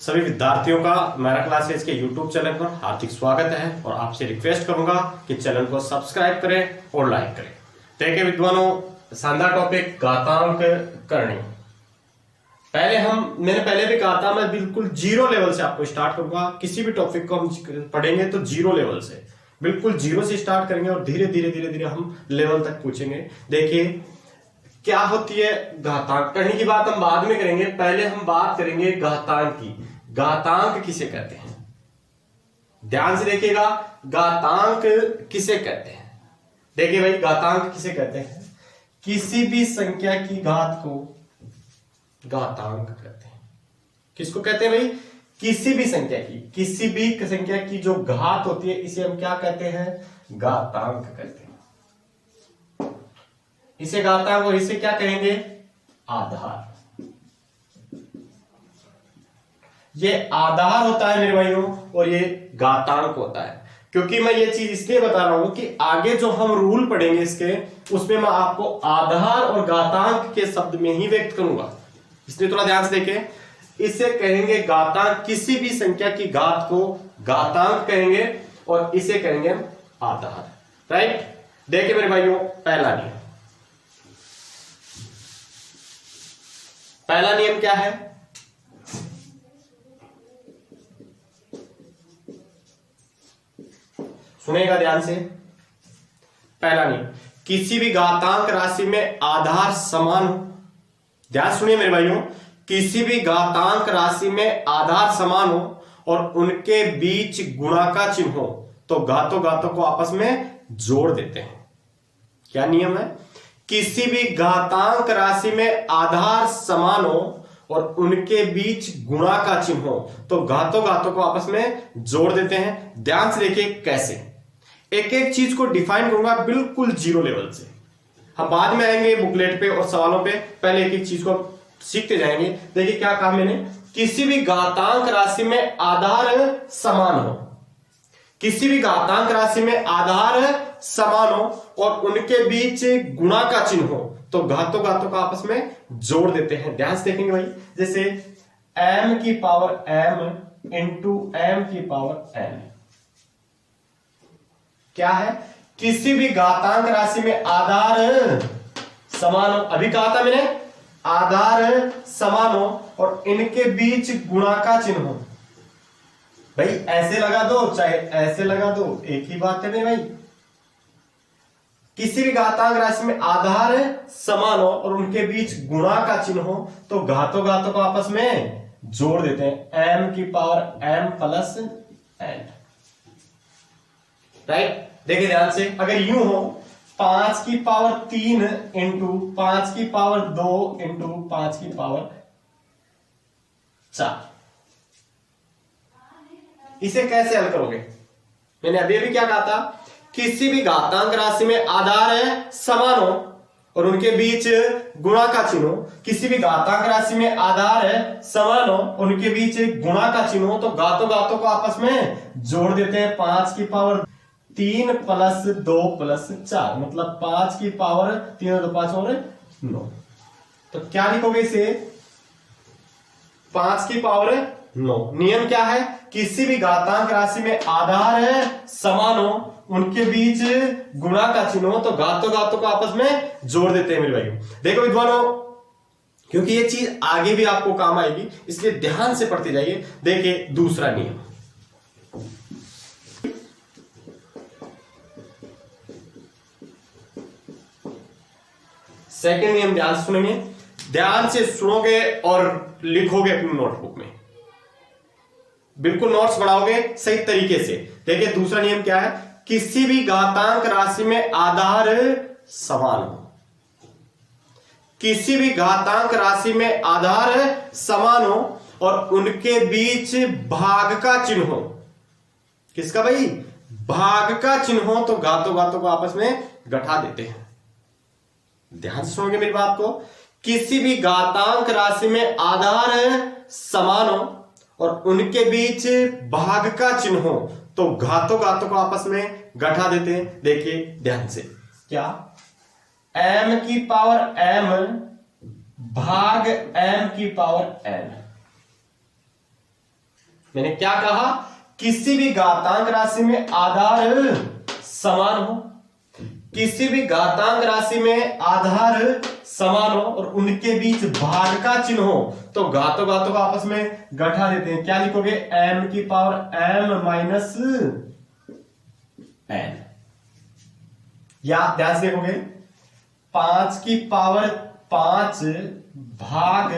सभी विद्यार्थियों का मेरा क्लासेज के YouTube चैनल पर हार्दिक स्वागत है और आपसे रिक्वेस्ट करूंगा कि चैनल को सब्सक्राइब करें और लाइक करें। देखिए विद्वानों, शानदार टॉपिक घातांक करनी। मैंने पहले भी कहा था, मैं बिल्कुल जीरो लेवल से आपको स्टार्ट करूंगा। किसी भी टॉपिक को हम पढ़ेंगे तो जीरो लेवल से, बिल्कुल जीरो से स्टार्ट करेंगे और धीरे धीरे हम लेवल तक पूछेंगे। देखिए क्या होती है घातांक करने की बात हम बाद में करेंगे, पहले हम बात करेंगे घातांक की। घातांक किसे कहते हैं, ध्यान से देखिएगा। घातांक किसे कहते हैं? देखिए भाई, घातांक किसे कहते हैं? किसी भी संख्या की घात को घातांक कहते हैं। किसको कहते हैं भाई? किसी भी संख्या की जो घात होती है इसे हम क्या कहते हैं? घातांक कहते हैं। इसे घातांक और इसे क्या कहेंगे? आधार। ये आधार होता है मेरे भाइयों और ये घातांक होता है। क्योंकि मैं ये चीज इसलिए बता रहा हूं कि आगे जो हम रूल पढ़ेंगे इसके, उसमें मैं आपको आधार और घातांक के शब्द में ही व्यक्त करूंगा, इसलिए थोड़ा ध्यान से देखें। इसे कहेंगे घातांक, किसी भी संख्या की घात को घातांक कहेंगे और इसे कहेंगे आधार। राइट? देखिए मेरे भाइयों, पहला नियम क्या है? सुनेगा ध्यान से। पहला नियम, किसी भी घातांक राशि में आधार समान हो। ध्यान सुनिए मेरे भाइयों, किसी भी घातांक राशि में आधार समान हो और उनके बीच गुणा का चिन्ह हो तो घातों को आपस में जोड़ देते हैं। क्या नियम है? किसी भी घातांक राशि में आधार समान हो और उनके बीच गुणा का चिन्ह हो तो घातों को आपस में जोड़ देते हैं। ध्यान से देखिए कैसे। एक एक चीज को डिफाइन करूंगा बिल्कुल जीरो लेवल से। हम बाद में आएंगे बुकलेट पे और सवालों पे, पहले एक एक चीज को सीखते जाएंगे। देखिए क्या कहा मैंने, किसी भी घातांक राशि में आधार समान हो। किसी भी घातांक राशि में आधार समान हो और उनके बीच गुणा का चिन्ह हो तो घातों को आपस में जोड़ देते हैं। ध्यान से देखेंगे भाई, जैसे m की पावर m इंटू m की पावर n क्या है? किसी भी घातांक राशि में आधार समान हो। अभी कहा था मैंने, आधार समान हो और इनके बीच गुणा का चिन्ह हो। भाई ऐसे लगा दो चाहे ऐसे लगा दो, एक ही बात है मेरे भाई। किसी भी घातांक राशि में आधार समान हो और उनके बीच गुणा का चिन्ह हो तो घातों को आपस में जोड़ देते हैं। m की power m plus n। Right? देखिए ध्यान से, अगर यूं हो 5 की पावर 3 इंटू 5 की पावर 2 इंटू 5 की पावर 4, इसे कैसे हल करोगे? मैंने अभी क्या कहा था, किसी भी घातांक राशि में आधार समान हो और उनके बीच गुणा का चिन्ह हो। किसी भी घातांक राशि में आधार समान हो और उनके बीच गुणा का चिन्ह हो तो घातों को आपस में जोड़ देते हैं। 5 की पावर 3 प्लस 2 प्लस 4 मतलब 5 की पावर 3 और 2 5 और 9। तो क्या लिखोगे इसे? 5 की पावर 9। नियम क्या है? किसी भी घातांक राशि में आधार समान हो, उनके बीच गुणा का चिन्ह हो तो घातों को आपस में जोड़ देते हैं मेरे भाई। देखो विद्वानों, क्योंकि ये चीज आगे भी आपको काम आएगी इसलिए ध्यान से पढ़ते जाइए। देखिए दूसरा नियम, सेकंड नियम। ध्यान सुनेंगे, ध्यान से सुनोगे और लिखोगे अपनी नोटबुक में, बिल्कुल नोट्स बनाओगे सही तरीके से। देखिए दूसरा नियम क्या है? किसी भी घातांक राशि में आधार समान हो। किसी भी घातांक राशि में आधार समान हो और उनके बीच भाग का चिन्ह हो। किसका भाई? भाग का चिन्ह हो तो घातों को आपस में घटा देते हैं। ध्यान से सुनोगे मेरी बात को। किसी भी घातांक राशि में आधार समान हो और उनके बीच भाग का चिन्ह हो तो घातों को आपस में घटा देते हैं। देखिए ध्यान से, क्या? m की पावर m भाग m की पावर n। मैंने क्या कहा, किसी भी घातांक राशि में आधार समान हो, किसी भी घातांक राशि में आधार समान हो और उनके बीच भाग का चिन्ह हो तो घातों घातों को आपस में घटा देते हैं। क्या लिखोगे, m की पावर m माइनस n, या आप ध्यान से देखोगे 5 की पावर 5 भाग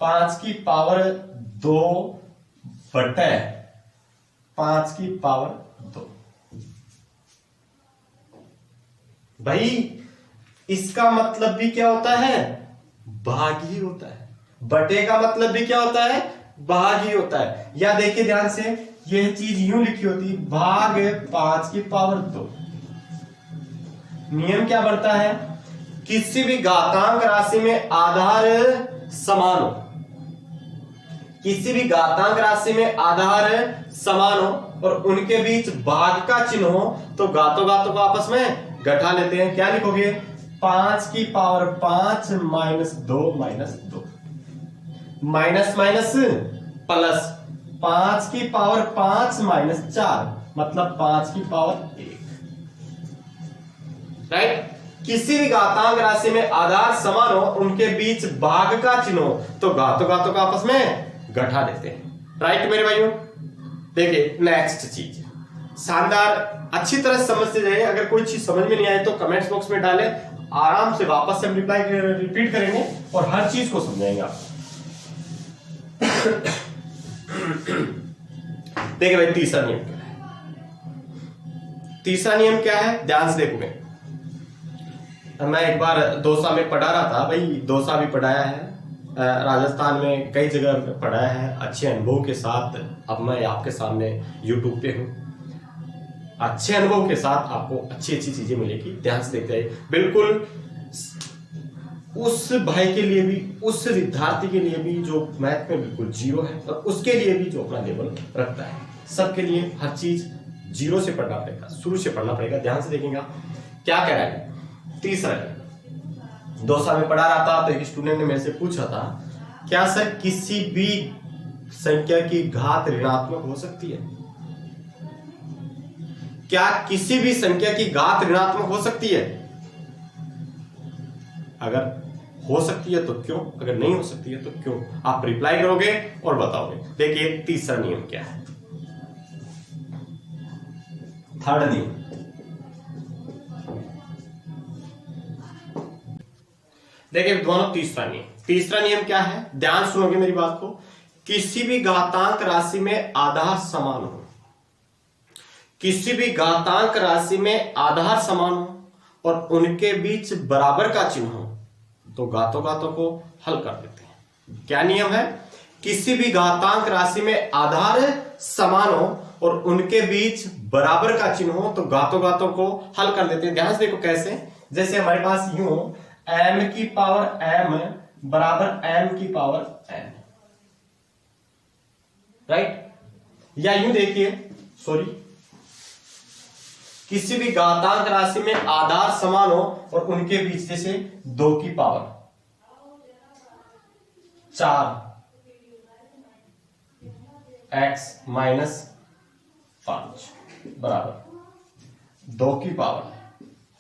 5 की पावर 2 बटे 5 की पावर 2। भाई इसका मतलब भी क्या होता है, भाग ही होता है। बटे का मतलब भी क्या होता है, भाग ही होता है। या देखिए ध्यान से, यह चीज यूं लिखी होती, भाग 5 की पावर 2। नियम क्या बनता है, किसी भी घातांक राशि में आधार समान हो, किसी भी घातांक राशि में आधार समान हो और उनके बीच भाग का चिन्ह हो तो घातों घातों को आपस में घटा लेते हैं। क्या लिखोगे, 5 की power 5 minus 2 minus 2, minus minus plus 5 की पावर 5 माइनस 4 मतलब 5 की पावर 1। राइट, किसी भी घातांक राशि में आधार समान हो, उनके बीच भाग का चिन्ह हो तो घातों घातों को आपस में घटा देते हैं। राइट मेरे भाइयों, देखिए नेक्स्ट चीज शानदार, अच्छी तरह समझते जाइए। अगर कोई चीज समझ में नहीं आए तो कमेंट्स बॉक्स में डालें, आराम से वापस से हम रिपीट करेंगे और हर चीज को समझाएंगे आप। देखिए भाई तीसरा नियम क्या है, तीसरा नियम क्या है, ध्यान से देखोगे। मैं एक बार दौसा में पढ़ा रहा था, भाई दौसा भी पढ़ाया है, राजस्थान में कई जगह पढ़ाया है, अच्छे अनुभव के साथ। अब मैं आपके सामने यूट्यूब पे हूँ, अच्छे अनुभव के साथ आपको अच्छी अच्छी चीजें मिलेगी। ध्यान से देखते हैं, बिल्कुल उस भाई के लिए भी, उस विद्यार्थी के लिए भी जो मैथ में बिल्कुल जीरो है और उसके लिए भी जो अपना लेवल रखता है, सबके लिए हर चीज जीरो से पढ़ना पड़ेगा, शुरू से पढ़ना पड़ेगा। ध्यान से देखेंगे क्या कह रहा है। तीसरा दौसा में पढ़ा रहा था तो एक स्टूडेंट ने मेरे से पूछा था, क्या सर किसी भी संख्या की घात ऋणात्मक हो सकती है? क्या किसी भी संख्या की घात ऋणात्मक हो सकती है? अगर हो सकती है तो क्यों, अगर नहीं हो सकती है तो क्यों? आप रिप्लाई करोगे और बताओगे। देखिए तीसरा नियम क्या है, थर्ड नियम। देखिए दोनों तीसरा नियम क्या है, ध्यान सुनोगे मेरी बात को। किसी भी घातांक राशि में आधार समान हो, किसी भी घातांक राशि में आधार समान हो और उनके बीच बराबर का चिन्ह हो तो घातों घातों को हल कर देते हैं। क्या नियम है, किसी भी घातांक राशि में आधार समान हो और उनके बीच बराबर का चिन्ह हो तो घातों घातों को हल कर देते हैं। ध्यान से देखो कैसे, जैसे हमारे पास यूं हो, m की पावर m बराबर m की पावर n, राइट। या यूं देखिए, सॉरी, किसी भी घातांक राशि में आधार समान हो और उनके बीच जैसे 2 की पावर 4 x माइनस 5 बराबर 2 की पावर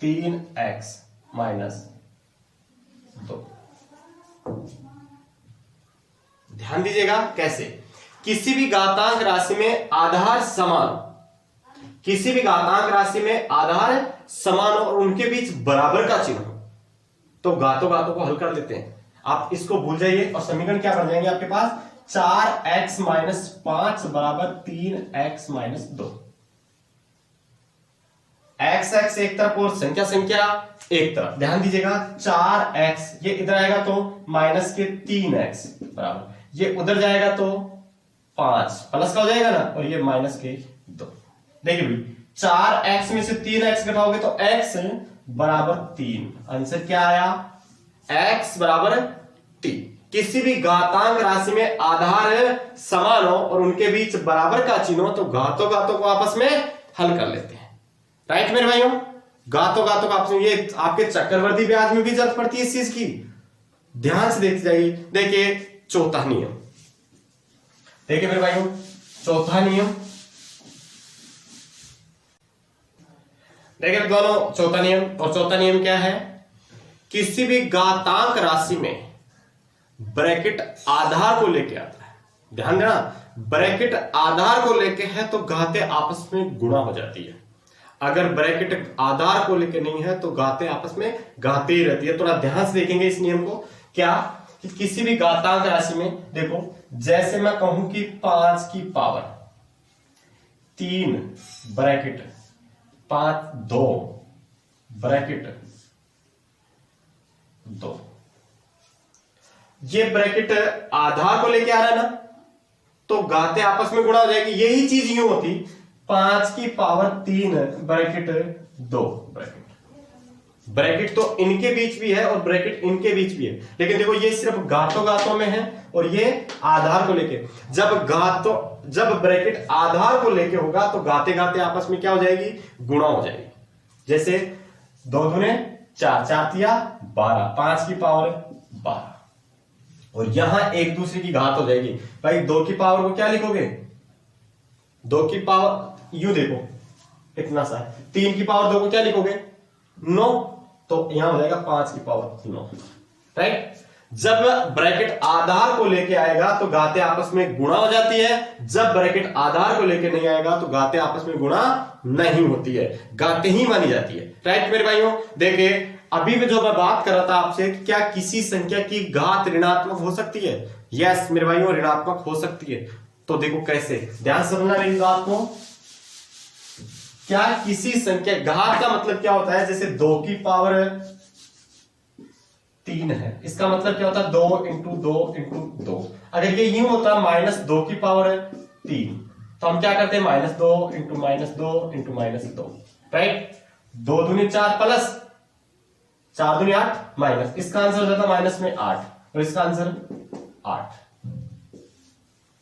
3x माइनस 2। ध्यान दीजिएगा कैसे, किसी भी घातांक राशि में आधार समान, किसी भी घातांक राशि में आधार समान हो और उनके बीच बराबर का चिन्ह हो तो घातों घातों को हल कर लेते हैं। आप इसको भूल जाइए और समीकरण क्या बन जाएंगे आपके पास, 4x माइनस 5 बराबर 3x माइनस 2। x x एक तरफ और संख्या संख्या एक तरफ। ध्यान दीजिएगा, 4x ये इधर आएगा तो माइनस के 3x बराबर, ये उधर जाएगा तो 5 प्लस का हो जाएगा ना, और ये माइनस के 2। देखिए भाई 4x में से 3x घटाओगे तो x बराबर 3। आंसर क्या आया, x बराबर 3। किसी भी घातांक राशि में आधार समान हो और उनके बीच बराबर का चिन्ह हो तो घातों घातों को आपस में हल कर लेते हैं। राइट मेरे भाइयों, घातों घातों को आपस में, ये आपके चक्रवर्ती ब्याज में भी जरूरत पड़ती है इस चीज की। ध्यान से देखते जाइए। देखिए चौथा नियम, देखिए मेरे भाइयों चौथा नियम, देखिए दोनों, चौथा नियम, और चौथा नियम क्या है, किसी भी घातांक राशि में ब्रैकेट आधार को लेके आता है, ध्यान देना, ब्रैकेट आधार को लेके है तो घातें आपस में गुणा हो जाती है। अगर ब्रैकेट आधार को लेके नहीं है तो घातें आपस में घाते ही रहती है। थोड़ा ध्यान से देखेंगे इस नियम को, क्या कि किसी भी घातांक राशि में देखो, जैसे मैं कहूं कि 5 की पावर 3 ब्रैकेट 5 2 ब्रैकेट 2, ये ब्रैकेट आधार को लेके आ रहा है ना, तो घातें आपस में गुणा हो जाएगी। यही चीज यूं होती 5 की पावर 3 ब्रैकेट 2 ब्रैकेट तो इनके बीच भी है और ब्रैकेट इनके बीच भी है, लेकिन देखो ये सिर्फ घातों में है और ये आधार को लेके। जब ब्रैकेट आधार को लेके होगा तो घाते आपस में क्या हो जाएगी, गुणा हो जाएगी। जैसे 2 दूने 4, 4 तिया 12, 5 की पावर 12, और यहां एक दूसरे की घात हो जाएगी। भाई 2 की पावर को क्या लिखोगे, 2 की पावर यू देखो इतना सा, 3 की पावर 2 को क्या लिखोगे 9, तो यहां हो जाएगा 5 की पावर 9, राइट। जब ब्रैकेट आधार को लेके आएगा तो घातें आपस में गुणा हो जाती है, जब ब्रैकेट आधार को लेके नहीं आएगा तो घातें आपस में गुणा नहीं होती है, घातें ही मानी जाती है, राइट मेरे भाइयों। देखिए अभी भी जो मैं बात कर रहा था आपसे, क्या किसी संख्या की घात ऋणात्मक हो सकती है? यस मेरे भाइयों, ऋणात्मक हो सकती है। तो देखो कैसे, ध्यान से समझना मेरी बात को। क्या किसी संख्या, घात का मतलब क्या होता है, जैसे 2 की पावर 3 है, इसका मतलब क्या होता है 2 इंटू 2 इंटू 2। अगर ये यूं होता -2 की पावर 3, तो हम क्या करते हैं -2 इंटू -2 इंटू -2, राइट। 2 दूनी 4 प्लस 4 दूनी 8 माइनस, इसका आंसर हो जाता माइनस में 8 और इसका आंसर 8,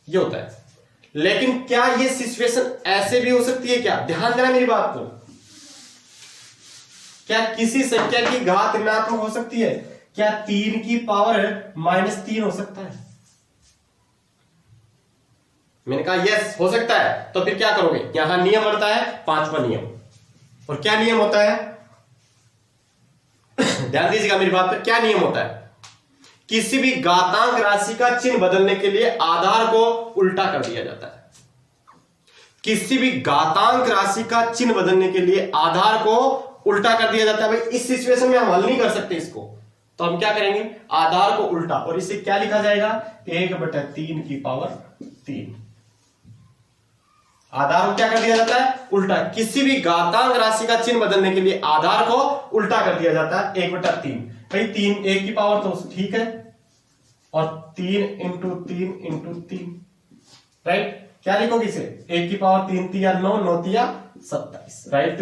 ये होता है। लेकिन क्या ये सिचुएशन ऐसे भी हो सकती है क्या? ध्यान देना मेरी बात को। क्या किसी संख्या की घात ऋणात्मक हो सकती है? क्या 3 की पावर -3 हो सकता है? मैंने कहा यस हो सकता है। तो फिर क्या करोगे, यहां नियम बनता है 5वां नियम। और क्या नियम होता है, ध्यान दीजिएगा मेरी बात पर, क्या नियम होता है? किसी भी घातांक राशि का चिन्ह बदलने के लिए आधार को उल्टा कर दिया जाता है। किसी भी घातांक राशि का चिन्ह बदलने के लिए आधार को उल्टा कर दिया जाता है। भाई इस सिचुएशन में हम हल नहीं कर सकते इसको, तो हम क्या करेंगे, आधार को उल्टा, और इसे क्या लिखा जाएगा 1/3 की पावर 3। आधार को क्या कर दिया जाता है, उल्टा। किसी भी घातांक राशि का चिन्ह बदलने के लिए आधार को उल्टा कर दिया जाता है 1/3। भाई 3 1 की पावर तो ठीक है, और 3 इंटू 3 इंटू 3, राइट। क्या लिखोगे इसे, 1 की पावर 3 तिया 9, 9 तिया 27, राइट।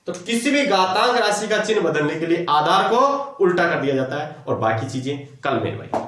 तो किसी भी घातांक राशि का चिन्ह बदलने के लिए आधार को उल्टा कर दिया जाता है, और बाकी चीजें कल मेरे भाई।